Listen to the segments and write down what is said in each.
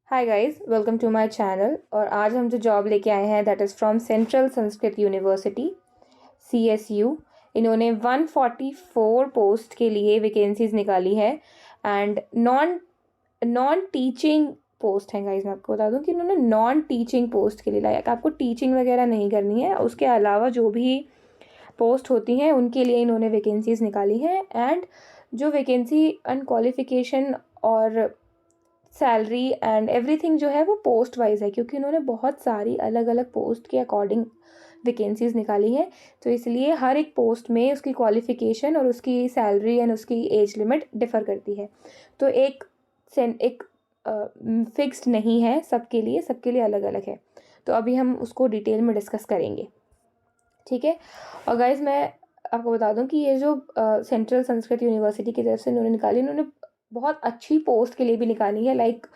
Hi guys, welcome to my channel. और आज हम जो जॉब लेके आए हैं that is from central Sanskrit university CSU। इन्होंने 144 पोस्ट के लिए वैकेंसीज निकाली है and non non teaching post है गाइस। मैं आपको बता दूं कि इन्होंने नॉन टीचिंग पोस्ट के लिए लाइक आपको टीचिंग वगैरह नहीं करनी है, उसके अलावा जो भी पोस्ट होती हैं उनके लिए इन्होंने वैकेंसीज निकाली हैं। एंड जो वैकेंसी एंड क्वालिफिकेशन और सैलरी एंड एवरीथिंग जो है वो पोस्ट वाइज है, क्योंकि उन्होंने बहुत सारी अलग अलग पोस्ट के अकॉर्डिंग वैकेंसीज निकाली हैं। तो इसलिए हर एक पोस्ट में उसकी क्वालिफिकेशन और उसकी सैलरी एंड उसकी एज लिमिट डिफ़र करती है। तो एक फिक्स्ड नहीं है सबके लिए अलग अलग है। तो अभी हम उसको डिटेल में डिस्कस करेंगे, ठीक है। और गाइज मैं आपको बता दूं कि ये जो सेंट्रल संस्कृत यूनिवर्सिटी की तरफ से इन्होंने बहुत अच्छी पोस्ट के लिए भी निकाली है, लाइक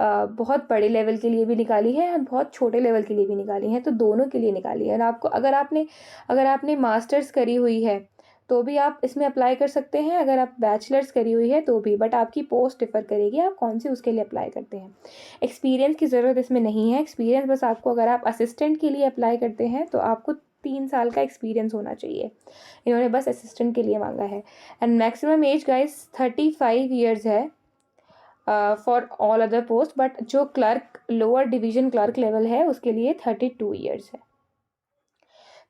बहुत बड़े लेवल के लिए भी निकाली है और बहुत छोटे लेवल के लिए भी निकाली है। तो दोनों के लिए निकाली है। और आपको अगर आपने मास्टर्स करी हुई है तो भी आप इसमें अप्लाई कर सकते हैं, अगर आप बैचलर्स करी हुई है तो भी, बट आपकी पोस्ट डिफ़र करेगी आप कौन सी उसके लिए अप्लाई करते हैं। एक्सपीरियंस की ज़रूरत इसमें नहीं है। एक्सपीरियंस बस आपको, अगर आप असिस्टेंट के लिए अप्लाई करते हैं तो आपको 3 साल का एक्सपीरियंस होना चाहिए। इन्होंने बस असिस्टेंट के लिए मांगा है। And maximum age guys 35 years है for all other post, but जो clerk lower division clerk level है उसके लिए 32 ईयर्स है।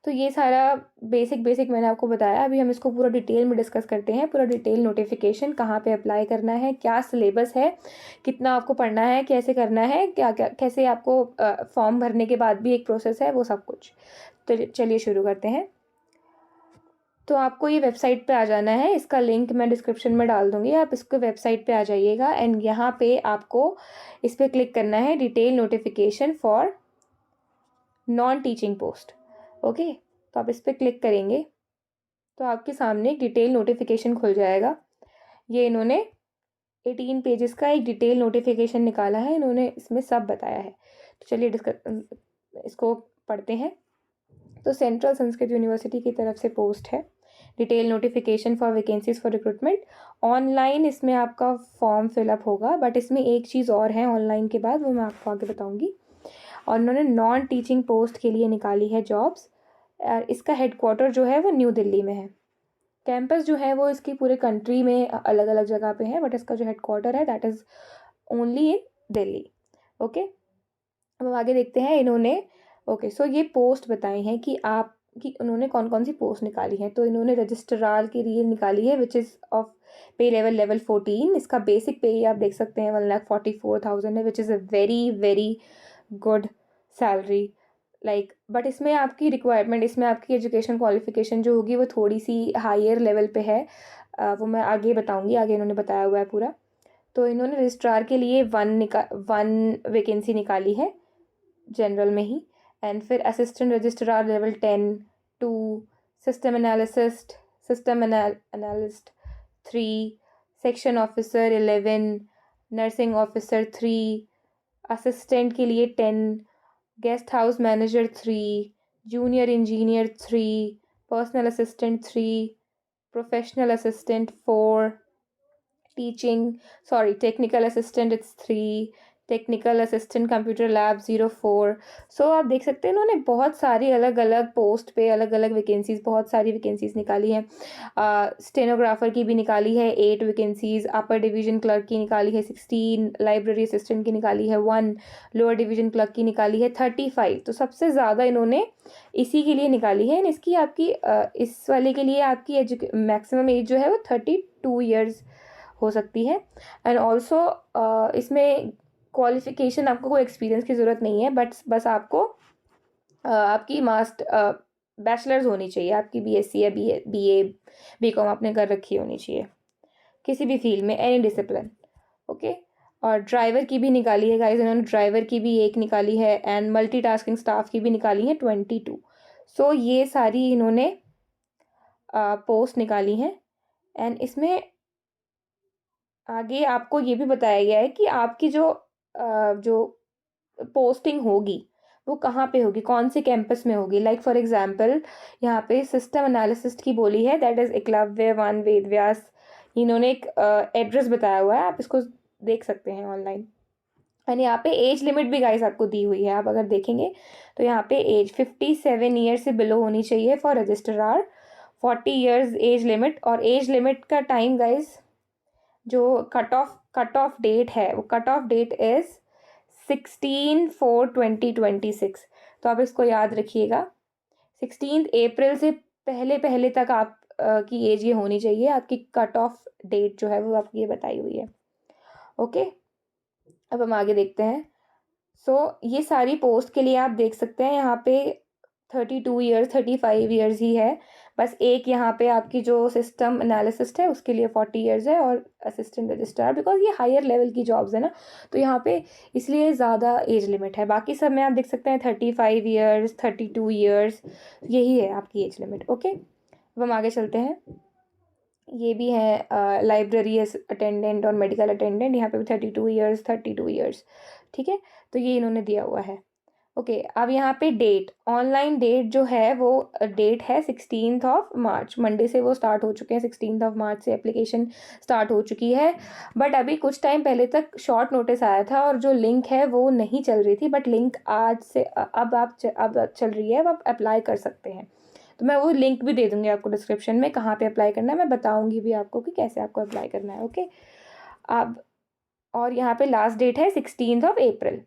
तो ये सारा बेसिक मैंने आपको बताया। अभी हम इसको पूरा डिटेल में डिस्कस करते हैं। पूरा डिटेल नोटिफिकेशन, कहाँ पे अप्लाई करना है, क्या सिलेबस है, कितना आपको पढ़ना है, कैसे करना है, क्या क्या कैसे आपको फॉर्म भरने के बाद भी एक प्रोसेस है, वो सब कुछ। तो चलिए शुरू करते हैं। तो आपको ये वेबसाइट पे आ जाना है। इसका लिंक मैं डिस्क्रिप्शन में डाल दूँगी, आप इसको वेबसाइट पे आ जाइएगा। एंड यहाँ पे आपको इस पर क्लिक करना है, detail notification for non teaching post. Okay, तो आप इस पर क्लिक करेंगे तो आपके सामने एक डिटेल नोटिफिकेशन खुल जाएगा। ये इन्होंने 18 पेजेस का एक डिटेल नोटिफिकेशन निकाला है, इन्होंने इसमें सब बताया है। तो चलिए इसको पढ़ते हैं। तो सेंट्रल संस्कृत यूनिवर्सिटी की तरफ से पोस्ट है, detail notification for vacancies for recruitment. Online इसमें आपका फॉर्म फिलअप होगा, बट इसमें एक चीज़ और है ऑनलाइन के बाद, वो मैं आपको आगे बताऊंगी। और उन्होंने नॉन टीचिंग पोस्ट के लिए निकाली है जॉब्स। इसका हेडक्वार्टर जो है वो न्यू दिल्ली में है। कैंपस जो है वो इसकी पूरे कंट्री में अलग अलग जगह पे है, बट इसका जो हेडक्वार्टर है that is only in Delhi. Okay, अब आगे देखते हैं इन्होंने। ओके, सो ये पोस्ट बताई हैं कि उन्होंने कौन कौन सी पोस्ट निकाली है। तो इन्होंने रजिस्ट्रार के लिए निकाली है, विच इज़ ऑफ पे लेवल 14। इसका बेसिक पे आप देख सकते हैं 1,44,000 है, which is a very very good salary. Like but इसमें आपकी रिक्वायरमेंट, इसमें आपकी एजुकेशन क्वालिफिकेशन जो होगी वो थोड़ी सी हायर लेवल पे है। वो मैं आगे बताऊंगी, आगे इन्होंने बताया हुआ है पूरा। तो इन्होंने रजिस्ट्रार के लिए वन वैकेंसी निकाली है जनरल में ही। एंड फिर assistant registrar level 10, 2, system analyst 3, section officer 11, nursing officer 3, assistant के लिए 10, guest house manager 3, junior engineer 3, personal assistant 3, professional assistant 4, technical assistant it's 3, technical assistant computer lab 04। सो आप देख सकते हैं इन्होंने बहुत सारी अलग अलग पोस्ट पे अलग अलग वैकेंसीज, बहुत सारी वैकेंसीज निकाली हैं। स्टेनोग्राफर की भी निकाली है 8 वैकेंसीज, अपर डिवीजन क्लर्क की निकाली है 16, लाइब्रेरी असिस्टेंट की निकाली है 1, लोअर डिवीजन क्लर्क की निकाली है 35। तो सबसे ज़्यादा इन्होंने इसी के लिए निकाली है। इसकी आपकी इस वाले के लिए आपकी मैक्सिमम एज जो है वो 32 ईयर्स हो सकती है। एंड ऑल्सो इसमें क्वालिफिकेशन, आपको कोई एक्सपीरियंस की ज़रूरत नहीं है, बट बस आपको आपकी बैचलर्स होनी चाहिए, आपकी BSc या BA BCom आपने कर रखी होनी चाहिए किसी भी फील्ड में, एनी डिसिप्लिन। ओके, और ड्राइवर की भी निकाली है गाइस इन्होंने, ड्राइवर की भी एक निकाली है। एंड मल्टीटास्किंग स्टाफ की भी निकाली है 22। सो ये सारी इन्होंने पोस्ट निकाली हैं। एंड इसमें आगे आपको ये भी बताया गया है कि आपकी जो पोस्टिंग होगी वो कहाँ पे होगी, कौन से कैंपस में होगी। लाइक फॉर एग्जांपल यहाँ पे सिस्टम एनालिसिस्ट की बोली है, दैट इज़ एकलव्य 1 वेद व्यास। इन्होंने एक एड्रेस बताया हुआ है, आप इसको देख सकते हैं ऑनलाइन। एंड यहाँ पे एज लिमिट भी गाइस आपको दी हुई है। आप अगर देखेंगे तो यहाँ पे एज 57 ईयर से बिलो होनी चाहिए for registrar, 40 years age limit. और एज लिमिट का टाइम गाइस, जो कट ऑफ डेट है, वो कट ऑफ डेट इज 16/4/2026। तो आप इसको याद रखिएगा, 16 अप्रैल से पहले पहले तक आप की एज ये होनी चाहिए। आपकी कट ऑफ डेट जो है वो आपकी ये बताई हुई है। ओके, अब हम आगे देखते हैं। ये सारी पोस्ट के लिए आप देख सकते हैं यहाँ पे 32 ईयर्स, 35 ईयर्स ही है। बस एक यहाँ पे आपकी जो सिस्टम एनालिसिस्ट है उसके लिए 40 ईयर्स है, और असिस्टेंट रजिस्ट्रार, बिकॉज ये हायर लेवल की जॉब्स है ना, तो यहाँ पे इसलिए ज़्यादा एज लिमिट है। बाकी सब में आप देख सकते हैं 35 ईयर्स, 32 ईयर्स, यही है आपकी एज लिमिट। ओके, अब हम आगे चलते हैं। ये भी है लाइब्रेरी अटेंडेंट और मेडिकल अटेंडेंट, यहाँ पे भी 32 ईयर्स, 32 ईयर्स। ठीक है, तो ये इन्होंने दिया हुआ है। ओके, अब यहाँ पे डेट, ऑनलाइन डेट जो है वो डेट है 16 मार्च, मंडे से वो स्टार्ट हो चुके हैं। 16 मार्च से एप्लीकेशन स्टार्ट हो चुकी है। बट अभी कुछ टाइम पहले तक शॉर्ट नोटिस आया था और जो लिंक है वो नहीं चल रही थी, बट लिंक आज से अब चल रही है, अब आप अप्लाई कर सकते हैं। तो मैं वो लिंक भी दे दूँगी आपको डिस्क्रिप्शन में, कहाँ पे अप्लाई करना है मैं बताऊँगी भी आपको कि कैसे आपको अप्लाई करना है। ओके, अब और यहाँ पे लास्ट डेट है 16 अप्रैल।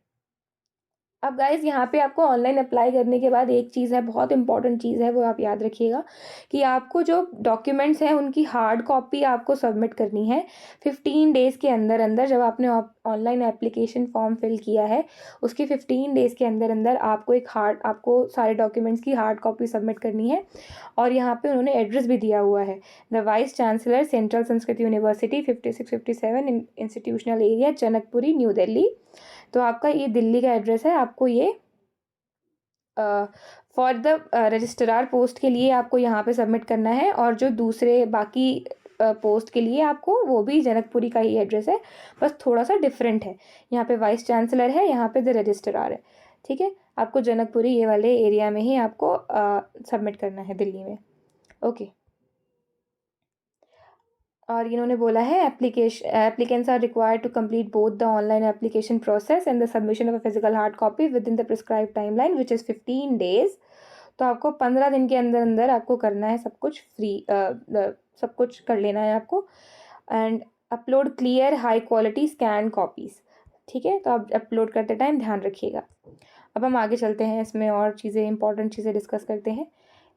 अब गाइज़ यहाँ पे आपको ऑनलाइन अप्लाई करने के बाद एक चीज़ है, बहुत इंपॉर्टेंट चीज़ है, वो आप याद रखिएगा कि आपको जो डॉक्यूमेंट्स हैं उनकी हार्ड कॉपी आपको सबमिट करनी है 15 डेज़ के अंदर अंदर। जब आपने ऑनलाइन एप्लीकेशन फॉर्म फिल किया है उसके 15 डेज़ के अंदर अंदर आपको सारे डॉक्यूमेंट्स की हार्ड कॉपी सबमिट करनी है। और यहाँ पे उन्होंने एड्रेस भी दिया हुआ है, the vice chancellor, central Sanskrit university, 5657 institutional area, Janakpuri, new Delhi. तो आपका ये दिल्ली का एड्रेस है। आपको ये फॉर द रजिस्ट्रार पोस्ट के लिए आपको यहाँ पे सबमिट करना है, और जो दूसरे बाकी पोस्ट के लिए आपको वो भी जनकपुरी का ही एड्रेस है, बस थोड़ा सा डिफरेंट है। यहाँ पे वाइस चांसलर है, यहाँ पे द रजिस्ट्रार है। ठीक है, आपको जनकपुरी ये वाले एरिया में ही आपको सबमिट करना है, दिल्ली में। ओके, और इन्होंने बोला है applicants are required to complete both the online application process and the submission of a physical hard copy within the prescribe timeline which is 15 days. तो आपको 15 दिन के अंदर अंदर आपको करना है सब कुछ, सब कुछ कर लेना है आपको। And upload clear high quality scan copies. ठीक है, तो आप अपलोड करते टाइम ध्यान रखिएगा। अब हम आगे चलते हैं, इसमें और चीज़ें, इंपॉर्टेंट चीज़ें डिस्कस करते हैं।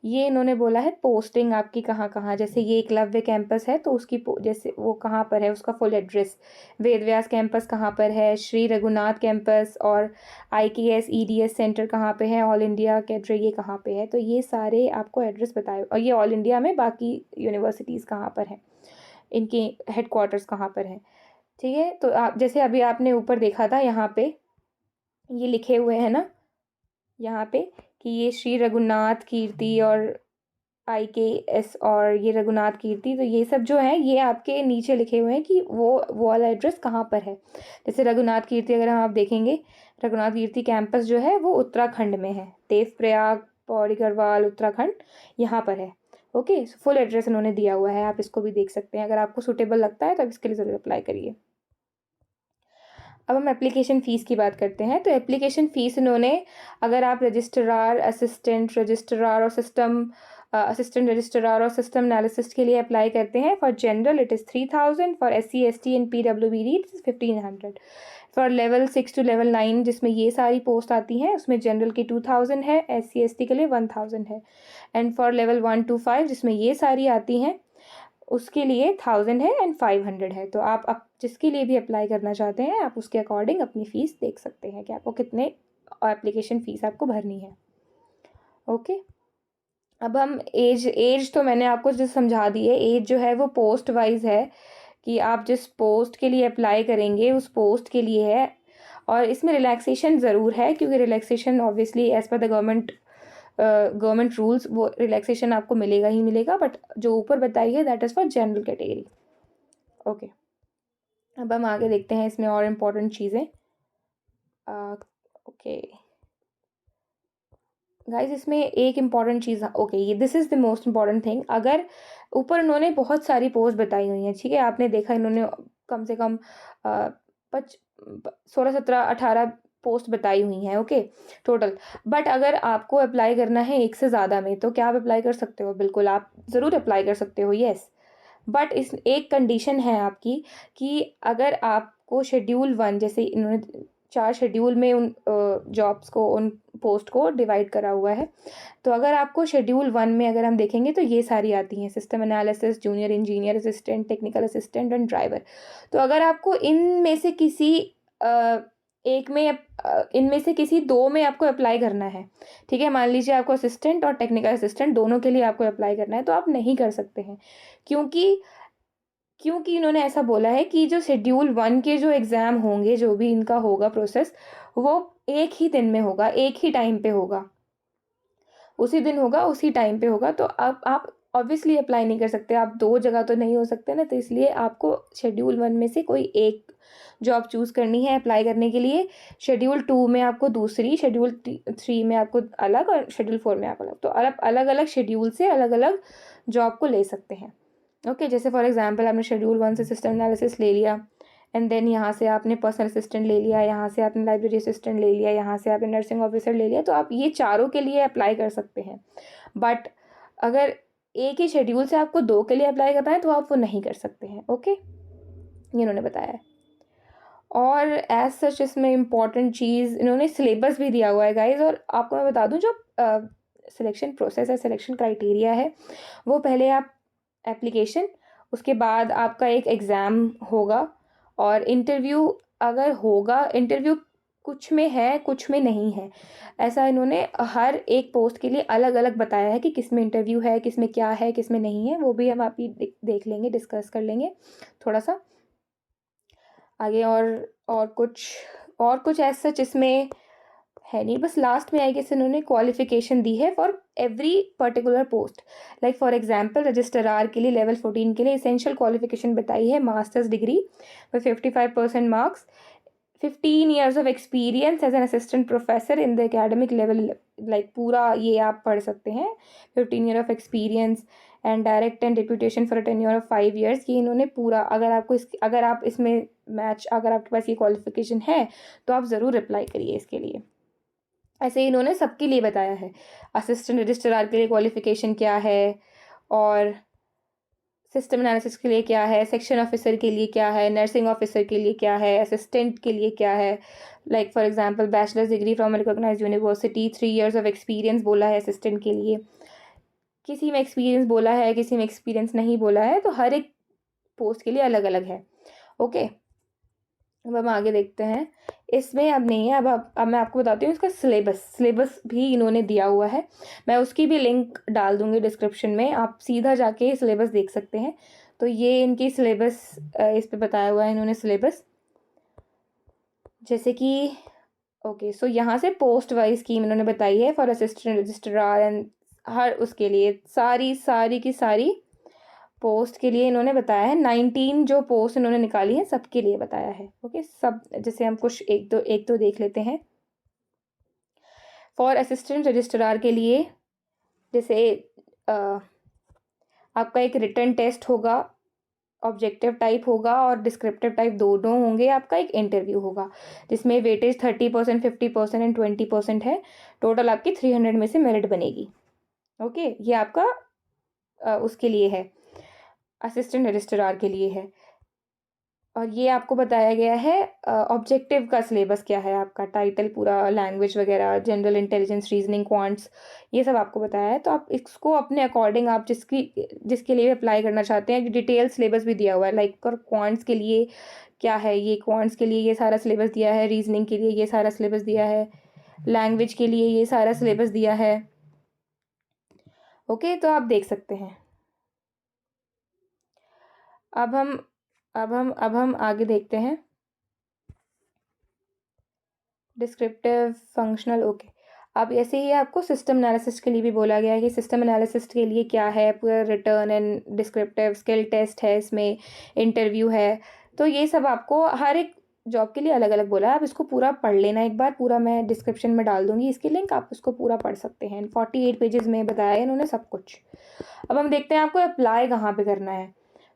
ये इन्होंने बोला है पोस्टिंग आपकी कहाँ कहाँ, जैसे ये एकलव्य कैंपस है तो उसकी जैसे वो कहाँ पर है, उसका full address. Ved Vyas campus कहाँ पर है, श्री रघुनाथ कैंपस और IKS EDS सेंटर कहाँ पे है, ऑल इंडिया कैडरे ये कहाँ पे है, तो ये सारे आपको एड्रेस बताए। और ये ऑल इंडिया में बाकी यूनिवर्सिटीज़ कहाँ पर हैं, इनके हेडक्वार्टर्स कहाँ पर हैं। ठीक है, तो आप जैसे अभी आपने ऊपर देखा था, यहाँ पे ये लिखे हुए हैं ना, यहाँ पे कि ये श्री रघुनाथ कीर्ति और IKS और ये रघुनाथ कीर्ति, तो ये सब जो है ये आपके नीचे लिखे हुए हैं कि वो वाला एड्रेस कहाँ पर है। जैसे रघुनाथ कीर्ति अगर हम आप देखेंगे, रघुनाथ कीर्ति कैंपस जो है वो उत्तराखंड में है, देवप्रयाग, पौड़ी गढ़वाल, उत्तराखंड, यहाँ पर है। ओके, फुल एड्रेस उन्होंने दिया हुआ है, आप इसको भी देख सकते हैं। अगर आपको सूटेबल लगता है तो आप इसके लिए ज़रूर अप्लाई करिए। अब हम एप्लीकेशन फ़ीस की बात करते हैं। तो एप्लीकेशन फ़ीस इन्होंने, अगर आप रजिस्ट्रार, असिस्टेंट रजिस्ट्रार और असिस्टेंट रजिस्ट्रार और सिस्टम एनालिसिस्ट के लिए अप्लाई करते हैं, for general it is 3000, for SC ST and PWBD it is 1500, for level 6 to level 9 जिसमें ये सारी पोस्ट आती हैं उसमें जनरल की 2000 है, SC ST के लिए 1000 है, एंड फॉर लेवल 1 to 5 जिसमें ये सारी आती हैं उसके लिए 1000 है एंड 500 है। तो आप जिसके लिए भी अप्लाई करना चाहते हैं आप उसके अकॉर्डिंग अपनी फ़ीस देख सकते हैं कि आपको कितने एप्लीकेशन फ़ीस आपको भरनी है। ओके, अब हम एज तो मैंने आपको जो समझा दी है। एज जो है वो पोस्ट वाइज है कि आप जिस पोस्ट के लिए अप्लाई करेंगे उस पोस्ट के लिए है, और इसमें रिलैक्सेशन ज़रूर है क्योंकि relaxation obviously as per the government rules वो रिलैक्सेशन आपको मिलेगा ही मिलेगा, बट जो ऊपर बताई है that is for general category. Okay, अब हम आगे देखते हैं इसमें और इम्पोर्टेंट चीज़ें। ओके गाइज, इसमें एक इम्पॉर्टेंट चीज़, ओके ये this is the most important thing. अगर ऊपर उन्होंने बहुत सारी पोस्ट बताई हुई हैं, ठीक है, आपने देखा इन्होंने कम से कम 16-17-18 पोस्ट बताई हुई हैं, ओके, टोटल। बट अगर आपको अप्लाई करना है एक से ज़्यादा में, तो क्या आप अप्लाई कर सकते हो? बिल्कुल, आप ज़रूर अप्लाई कर सकते हो, येस। बट इस एक कंडीशन है आपकी कि अगर आपको शेड्यूल 1, जैसे इन्होंने 4 शेड्यूल में उन जॉब्स को, उन पोस्ट को डिवाइड करा हुआ है। तो अगर आपको शेड्यूल 1 में अगर हम देखेंगे तो ये सारी आती हैं: system analysis, junior engineer assistant, technical assistant and driver. तो अगर आपको इनमें से किसी एक में इनमें से किसी 2 में आपको अप्लाई करना है, ठीक है, मान लीजिए आपको असिस्टेंट और टेक्निकल असिस्टेंट दोनों के लिए आपको अप्लाई करना है, तो आप नहीं कर सकते हैं। क्योंकि क्योंकि इन्होंने ऐसा बोला है कि जो शेड्यूल 1 के जो एग्ज़ाम होंगे, जो भी इनका होगा प्रोसेस, वो एक ही दिन में होगा, एक ही टाइम पे होगा। उसी दिन होगा, उसी टाइम पे होगा। तो अब आप ऑब्वियसली अप्लाई नहीं कर सकते, आप 2 जगह तो नहीं हो सकते ना, तो इसलिए आपको शेड्यूल 1 में से कोई एक जॉब चूज़ करनी है अप्लाई करने के लिए। शेड्यूल 2 में आपको दूसरी, शेड्यूल 3 में आपको अलग और शेड्यूल 4 में आप अलग। तो अलग-अलग शेड्यूल से अलग-अलग जॉब को ले सकते हैं, ओके। जैसे फॉर एग्ज़ाम्पल आपने शेड्यूल 1 से सिस्टम एनालिसिस ले लिया, एंड देन यहाँ से आपने पर्सनल असिस्टेंट ले लिया, यहाँ से आपने लाइब्रेरी असिस्टेंट ले लिया, यहाँ से आपने नर्सिंग ऑफिसर ले लिया, तो आप ये चारों के लिए अप्लाई कर सकते हैं। बट अगर एक ही शेड्यूल से आपको 2 के लिए अप्लाई करना है तो आप वो नहीं कर सकते हैं, ओके, ये इन्होंने बताया है। और एज सच इसमें इम्पॉर्टेंट चीज़, इन्होंने सिलेबस भी दिया हुआ है गाइज। और आपको मैं बता दूं, जो सिलेक्शन प्रोसेस है, सिलेक्शन क्राइटेरिया है, वो पहले आप एप्लीकेशन, उसके बाद आपका एक एग्ज़ाम होगा, और इंटरव्यू अगर होगा, इंटरव्यू कुछ में है कुछ में नहीं है, ऐसा इन्होंने हर एक पोस्ट के लिए अलग अलग बताया है कि किस में इंटरव्यू है, किस में क्या है, किस में नहीं है। वो भी हम आप ही देख लेंगे, डिस्कस कर लेंगे थोड़ा सा आगे। और कुछ ऐसा सच इसमें है नहीं, बस लास्ट में आई गेस इन्होंने क्वालिफिकेशन दी है for every particular post. Like for example registrar के लिए लेवल 14 के लिए इसेंशियल क्वालिफिकेशन बताई है masters degree with 55% marks, 15 years of experience as an assistant professor in the academic level, like पूरा ये आप पढ़ सकते हैं, 15 year of experience and direct and deputation for a tenure of 5 years। ये इन्होंने पूरा, अगर आप इसमें मैच, अगर आपके पास ये क्वालिफिकेशन है तो आप ज़रूर अप्लाई करिए इसके लिए। ऐसे ही इन्होंने सबके लिए बताया है, असिस्टेंट रजिस्ट्रार के लिए क्वालिफिकेशन क्या है, और सिस्टम एनालिसिस के लिए क्या है, सेक्शन ऑफिसर के लिए क्या है, नर्सिंग ऑफिसर के लिए क्या है, असिस्टेंट के लिए क्या है। Like for example bachelor's degree from recognised university, 3 years of experience बोला है असिस्टेंट के लिए। किसी में एक्सपीरियंस बोला है, किसी में एक्सपीरियंस नहीं बोला है, तो हर एक पोस्ट के लिए अलग अलग है, ओके। अब हम आगे देखते हैं। इसमें अब नहीं है, अब मैं आपको बताती हूँ इसका सिलेबस भी इन्होंने दिया हुआ है। मैं उसकी भी लिंक डाल दूँगी डिस्क्रिप्शन में, आप सीधा जाके सिलेबस देख सकते हैं। तो ये इनकी सिलेबस इस पे बताया हुआ है इन्होंने सिलेबस, जैसे कि ओके। सो यहाँ से पोस्ट वाइज स्कीम इन्होंने बताई है फॉर असिस्टेंट रजिस्ट्रार एंड हर उसके लिए सारी की सारी पोस्ट के लिए इन्होंने बताया है। 19 जो पोस्ट इन्होंने निकाली है सबके लिए बताया है, ओके। सब जैसे हम कुछ एक दो देख लेते हैं। फॉर असिस्टेंट रजिस्ट्रार के लिए जैसे आपका एक रिटन टेस्ट होगा, ऑब्जेक्टिव टाइप होगा और डिस्क्रिप्टिव टाइप दोनों होंगे। आपका एक इंटरव्यू होगा जिसमें वेटेज 30%, 50% एंड 20% है। टोटल आपकी 300 में से मेरिट बनेगी, ओके। ये आपका उसके लिए है, असिस्टेंट रजिस्ट्रार के लिए है। और ये आपको बताया गया है ऑब्जेक्टिव का सिलेबस क्या है, आपका टाइटल पूरा, लैंग्वेज वगैरह, जनरल इंटेलिजेंस, रीजनिंग, क्वांट्स, ये सब आपको बताया है। तो आप इसको अपने अकॉर्डिंग, आप जिसके लिए अप्लाई करना चाहते हैं, डिटेल सिलेबस भी दिया हुआ है। लाइक और क्वांट्स के लिए क्या है, ये क्वांट्स के लिए ये सारा सिलेबस दिया है, रीजनिंग के लिए ये सारा सिलेबस दिया है, लैंग्वेज के लिए ये सारा सिलेबस दिया है, ओके। तो आप देख सकते हैं। अब हम आगे देखते हैं डिस्क्रिप्टिव, फंक्शनल, ओके। अब ऐसे ही आपको सिस्टम एनालिसिस के लिए भी बोला गया है कि सिस्टम एनालिसिस के लिए क्या है, पूरा written and descriptive, skill test है, इसमें इंटरव्यू है। तो ये सब आपको हर एक जॉब के लिए अलग अलग बोला है। आप इसको पूरा पढ़ लेना एक बार, पूरा मैं डिस्क्रिप्शन में डाल दूंगी इसकी लिंक, आप उसको पूरा पढ़ सकते हैं। 48 पेजेस में बताया है इन्होंने सब कुछ। अब हम देखते हैं आपको अप्लाई कहाँ पे करना है।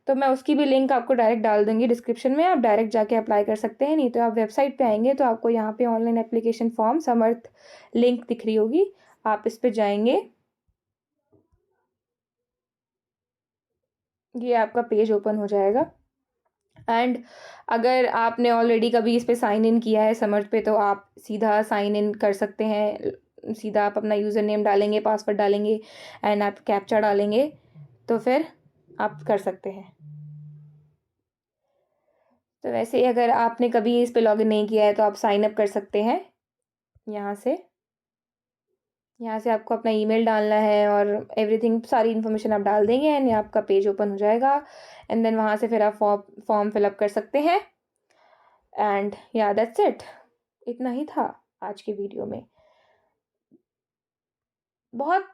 तो मैं उसकी भी लिंक आपको डायरेक्ट डाल दूँगी डिस्क्रिप्शन में, आप डायरेक्ट जाके अप्लाई कर सकते हैं। नहीं तो आप वेबसाइट पे आएँगे तो आपको यहाँ पे ऑनलाइन एप्लीकेशन फॉर्म समर्थ लिंक दिख रही होगी, आप इस पे जाएँगे। ये आपका पेज ओपन हो जाएगा एंड अगर आपने ऑलरेडी कभी इस पे साइन इन किया है समर्थ पे, तो आप सीधा साइन इन कर सकते हैं। सीधा आप अपना यूज़र नेम डालेंगे, पासवर्ड डालेंगे एंड आप कैप्चा डालेंगे, तो फिर आप कर सकते हैं। तो वैसे ही अगर आपने कभी इस पे लॉगिन नहीं किया है तो आप साइन अप कर सकते हैं यहाँ से। यहाँ से आपको अपना ईमेल डालना है और एवरीथिंग, सारी इन्फॉर्मेशन आप डाल देंगे एंड आपका पेज ओपन हो जाएगा एंड देन वहाँ से फिर आप फॉर्म फिलअप कर सकते हैं एंड या दैट्स इट। इतना ही था आज के वीडियो में। बहुत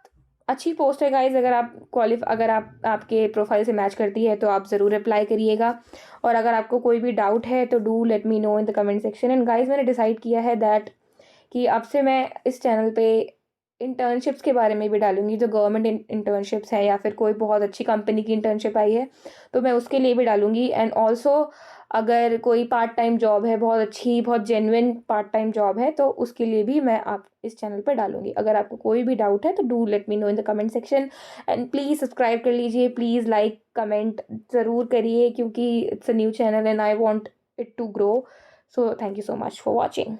अच्छी पोस्ट है गाइज, अगर आप आपके प्रोफाइल से मैच करती है तो आप ज़रूर अप्लाई करिएगा। और अगर आपको कोई भी डाउट है तो do let me know in the comment section. And guys मैंने डिसाइड किया है दैट कि अब से मैं इस चैनल पे इंटर्नशिप्स के बारे में भी डालूंगी, जो गवर्नमेंट इंटर्नशिप्स है या फिर कोई बहुत अच्छी कंपनी की इंटर्नशिप आई है तो मैं उसके लिए भी डालूंगी। एंड ऑल्सो अगर कोई पार्ट टाइम जॉब है, बहुत अच्छी, बहुत जेन्युइन पार्ट टाइम जॉब है, तो उसके लिए भी मैं आप इस चैनल पर डालूंगी। अगर आपको कोई भी डाउट है तो do let me know in the comment section and please subscribe कर लीजिए, प्लीज़ लाइक कमेंट ज़रूर करिए क्योंकि it's a new channel and I want it to grow. So thank you so much for watching.